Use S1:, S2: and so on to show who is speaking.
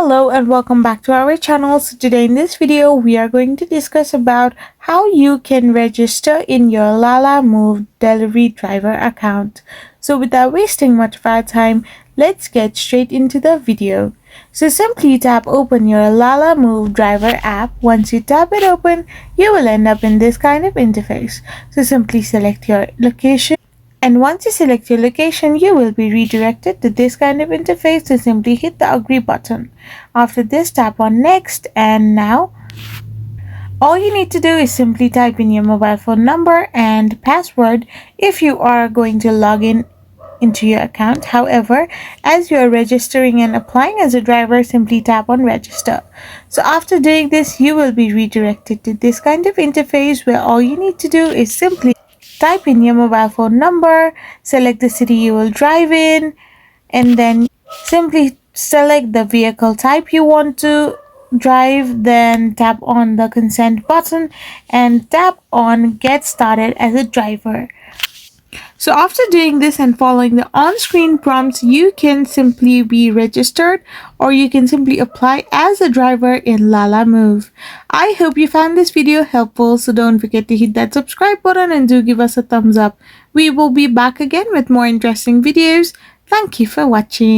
S1: Hello and welcome back to our channel. So today in this video we are going to discuss about how you can register in your Lalamove delivery driver account. So without wasting much of our time, let's get straight into the video. So simply tap open your Lalamove driver app. Once you tap it open, you will end up in this kind of interface. So simply select your location. And once you select your location, you will be redirected to this kind of interface. So simply hit the agree button. After this, tap on next, and now all you need to do is simply type in your mobile phone number and password if you are going to log in into your account. However, as you are registering and applying as a driver, simply tap on register. So after doing this, you will be redirected to this kind of interface where all you need to do is simply type in your mobile phone number, select the city you will drive in, and then simply select the vehicle type you want to drive. Then tap on the consent button and tap on get started as a driver. So after doing this and following the on-screen prompts, you can simply be registered or you can simply apply as a driver in Lalamove. I hope you found this video helpful, so don't forget to hit that subscribe button and do give us a thumbs up. We will be back again with more interesting videos. Thank you for watching.